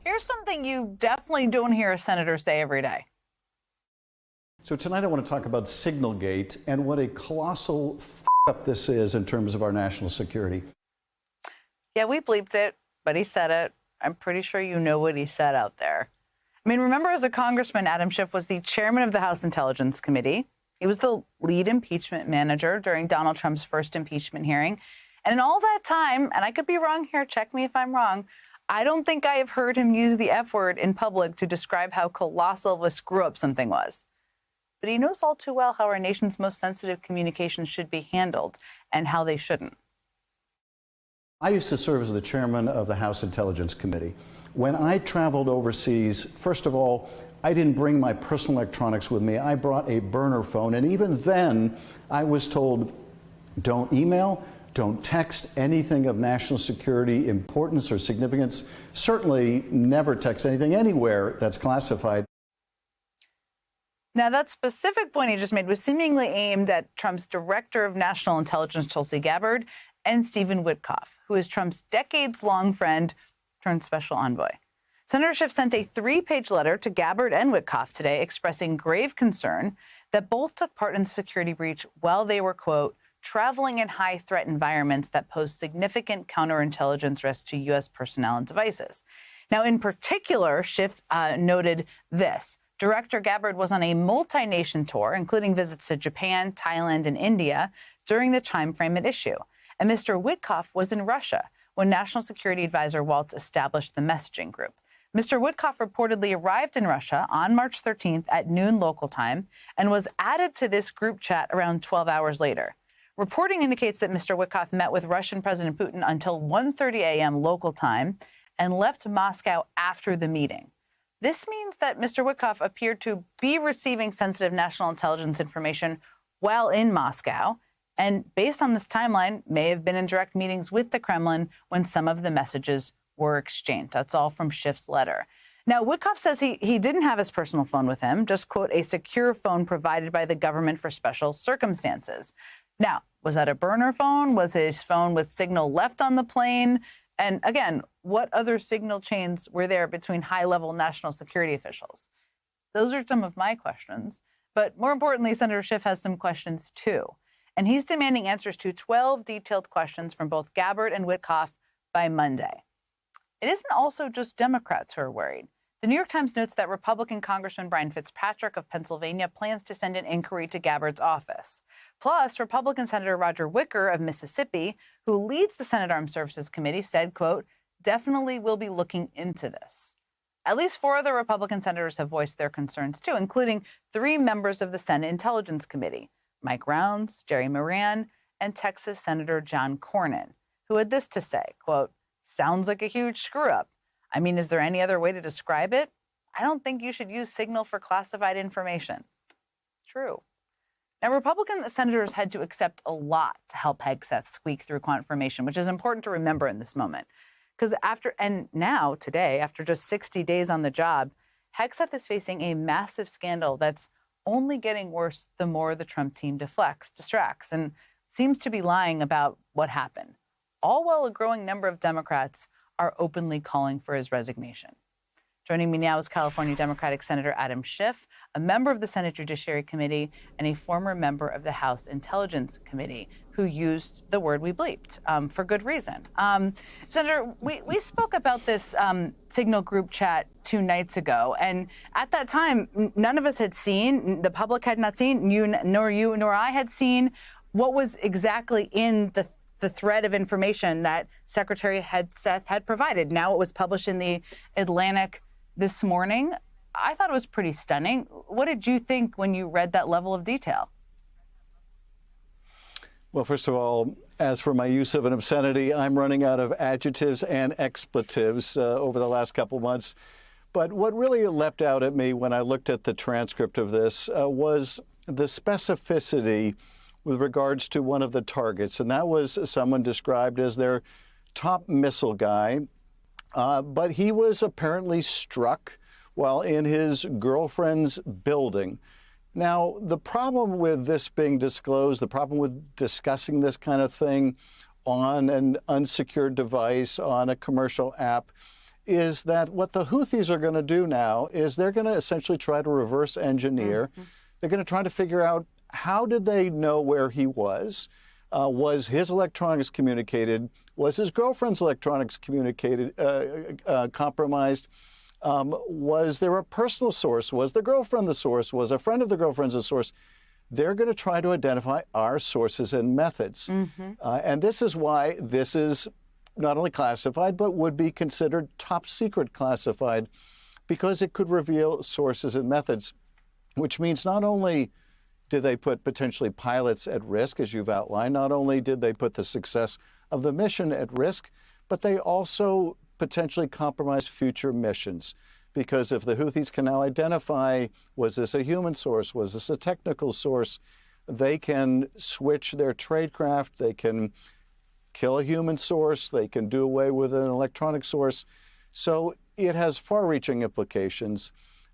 Here's something you definitely don't hear a senator say every day. So tonight I want to talk about Signalgate and what a colossal up this is in terms of our national security. Yeah, we bleeped it, but he said it. I'm pretty sure you know what he said out there. I mean, remember, as a congressman, Adam Schiff was the chairman of the House Intelligence Committee. He was the lead impeachment manager during Donald Trump's first impeachment hearing. And in all that time, and I could be wrong here, check me if I'm wrong, I don't think I have heard him use the F word in public to describe how colossal of a screw-up something was. But he knows all too well how our nation's most sensitive communications should be handled and how they shouldn't. I used to serve as the chairman of the House Intelligence Committee. When I traveled overseas, first of all, I didn't bring my personal electronics with me. I brought a burner phone, and even then, I was told, don't email, don't text anything of national security importance or significance. Certainly never text anything anywhere that's classified. Now, that specific point he just made was seemingly aimed at Trump's director of national intelligence, Tulsi Gabbard, and Stephen Witkoff, who is Trump's decades-long friend turned special envoy. Senator Schiff sent a 3-page letter to Gabbard and Witkoff today expressing grave concern that both took part in the security breach while they were, quote, traveling in high-threat environments that pose significant counterintelligence risks to U.S. personnel and devices. Now, in particular, Schiff noted this. Director Gabbard was on a multi-nation tour, including visits to Japan, Thailand, and India during the time frame at issue. And Mr. Witkoff was in Russia when National Security Advisor Waltz established the messaging group. Mr. Witkoff reportedly arrived in Russia on March 13th at noon local time and was added to this group chat around 12 hours later. Reporting indicates that Mr. Witkoff met with Russian President Putin until 1:30 a.m. local time and left Moscow after the meeting. This means that Mr. Witkoff appeared to be receiving sensitive national intelligence information while in Moscow, and based on this timeline, may have been in direct meetings with the Kremlin when some of the messages were exchanged. That's all from Schiff's letter. Now, Witkoff says he didn't have his personal phone with him, just, quote, a secure phone provided by the government for special circumstances. Now, was that a burner phone? Was his phone with signal left on the plane? And again, what other signal chains were there between high-level national security officials? Those are some of my questions. But more importantly, Senator Schiff has some questions, too. And he's demanding answers to 12 detailed questions from both Gabbard and Witkoff by Monday. It isn't also just Democrats who are worried. The New York Times notes that Republican Congressman Brian Fitzpatrick of Pennsylvania plans to send an inquiry to Gabbard's office. Plus, Republican Senator Roger Wicker of Mississippi, who leads the Senate Armed Services Committee, said, quote, definitely will be looking into this. At least 4 other Republican senators have voiced their concerns, too, including 3 members of the Senate Intelligence Committee, Mike Rounds, Jerry Moran, and Texas Senator John Cornyn, who had this to say, quote, sounds like a huge screw-up. I mean, is there any other way to describe it? I don't think you should use Signal for classified information. True. Now, Republican senators had to accept a lot to help Hegseth squeak through confirmation, which is important to remember in this moment. Because today, after just 60 days on the job, Hegseth is facing a massive scandal that's only getting worse the more the Trump team distracts, and seems to be lying about what happened. All while a growing number of Democrats are openly calling for his resignation. Joining me now is California Democratic Senator Adam Schiff, a member of the Senate Judiciary Committee and a former member of the House Intelligence Committee, who used the word we bleeped for good reason. Senator, we spoke about this Signal group chat 2 nights ago, and at that time, none of us had seen, the public had not seen, you nor I had seen what was exactly in the thread of information that Secretary Hegseth had provided. Now it was published in the Atlantic this morning. I thought it was pretty stunning. What did you think when you read that level of detail? Well, first of all, as for my use of an obscenity, I'm running out of adjectives and expletives over the last couple months. But what really leapt out at me when I looked at the transcript of this was the specificity with regards to one of the targets, and that was someone described as their top missile guy. But he was apparently struck while in his girlfriend's building. Now, the problem with this being disclosed, the problem with discussing this kind of thing on an unsecured device, on a commercial app, is that what the Houthis are going to do now is they're going to essentially try to reverse engineer. They're going to try to figure out, how did they know where he was? Was his electronics communicated? Was his girlfriend's electronics communicated, compromised? Was there a personal source? Was the girlfriend the source? Was a friend of the girlfriend's the source? They're going to try to identify our sources and methods. And this is why this is not only classified, but would be considered top secret classified, because it could reveal sources and methods, which means not only did they put potentially pilots at risk, as you've outlined, not only did they put the success of the mission at risk, but they also potentially compromise future missions. Because if the Houthis can now identify, was this a human source, was this a technical source, they can switch their tradecraft, they can kill a human source, they can do away with an electronic source. So it has far-reaching implications.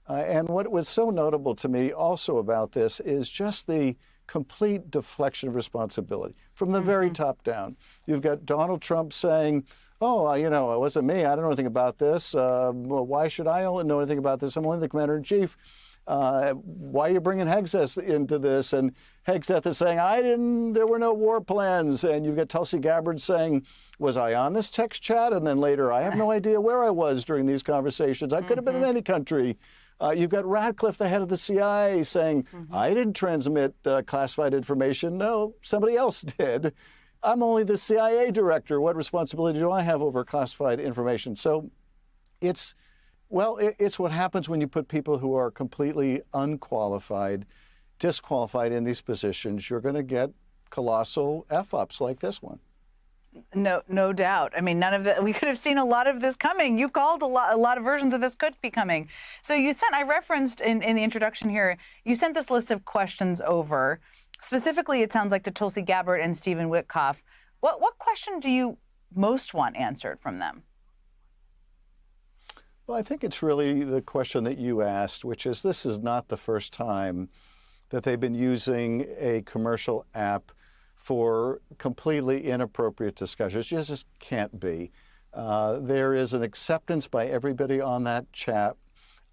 And what was so notable to me also about this is just the complete deflection of responsibility from the very top down. You've got Donald Trump saying, oh, it wasn't me. I don't know anything about this. Well, why should I know anything about this? I'm only the commander-in-chief. Why are you bringing Hegseth into this? And Hegseth is saying, there were no war plans. And you've got Tulsi Gabbard saying, was I on this text chat? And then later, I have no idea where I was during these conversations. I could have been in any country. You've got Ratcliffe, the head of the CIA, saying, I didn't transmit classified information. No, somebody else did. I'm only the CIA director. What responsibility do I have over classified information? So it's what happens when you put people who are completely unqualified, disqualified in these positions. You're going to get colossal F-ups like this one. No doubt. I mean, we could have seen a lot of this coming. You called a lot of versions of this could be coming. So I referenced in the introduction here, you sent this list of questions over. Specifically, it sounds like to Tulsi Gabbard and Stephen Witkoff. What question do you most want answered from them? Well, I think it's really the question that you asked, which is, this is not the first time that they've been using a commercial app for completely inappropriate discussions. It just can't be. There is an acceptance by everybody on that chat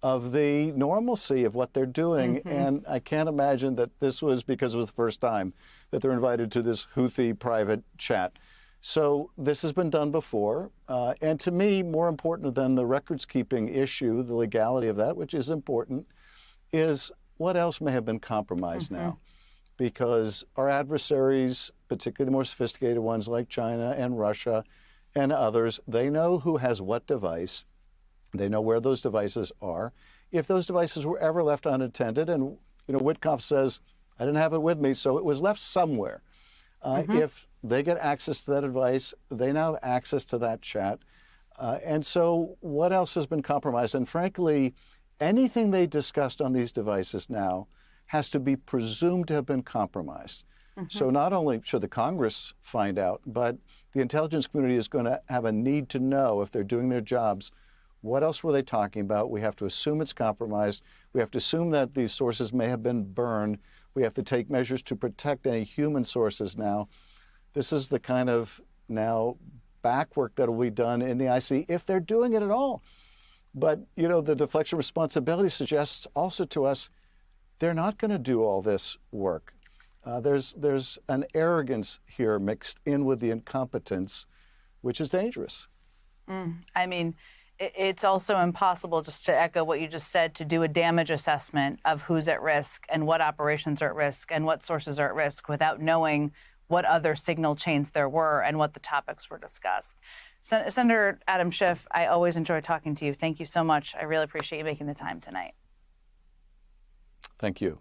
of the normalcy of what they're doing. And I can't imagine that this was because it was the first time that they're invited to this Houthi private chat. So this has been done before. And to me, more important than the records keeping issue, the legality of that, which is important, is what else may have been compromised now. Because our adversaries, particularly the more sophisticated ones like China and Russia and others, they know who has what device. They know where those devices are. If those devices were ever left unattended, and Witkoff says, I didn't have it with me, so it was left somewhere. If they get access to that device, they now have access to that chat. And so what else has been compromised? And frankly, anything they discussed on these devices now has to be presumed to have been compromised. So not only should the Congress find out, but the intelligence community is going to have a need to know, if they're doing their jobs, what else were they talking about? We have to assume it's compromised. We have to assume that these sources may have been burned. We have to take measures to protect any human sources now. This is the kind of now back work that will be done in the IC, if they're doing it at all. But, the deflection responsibility suggests also to us, they're not going to do all this work. There's an arrogance here mixed in with the incompetence, which is dangerous. I mean, it's also impossible, just to echo what you just said, to do a damage assessment of who's at risk and what operations are at risk and what sources are at risk without knowing what other signal chains there were and what the topics were discussed. Senator Adam Schiff, I always enjoy talking to you. Thank you so much. I really appreciate you making the time tonight. Thank you.